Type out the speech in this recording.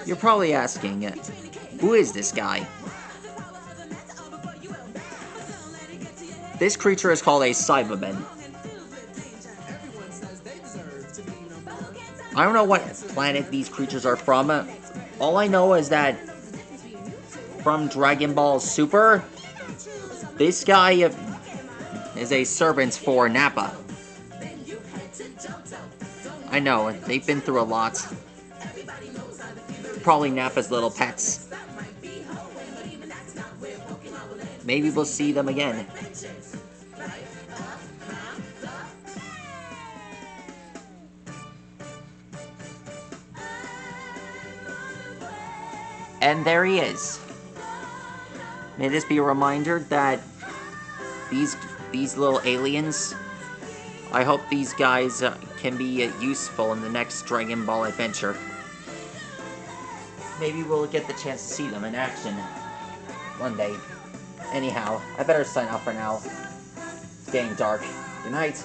You're probably asking, who is this guy? This creature is called a saibaman. I don't know what planet these creatures are from. All I know is that from Dragon Ball Super, this guy is a servant for Nappa. I know, they've been through a lot. Probably Nappa's little pets. Maybe we'll see them again. And there he is. May this be a reminder that these little aliens, I hope these guys can be useful in the next Dragon Ball adventure. Maybe we'll get the chance to see them in action one day. Anyhow, I better sign off for now. It's getting dark. Good night.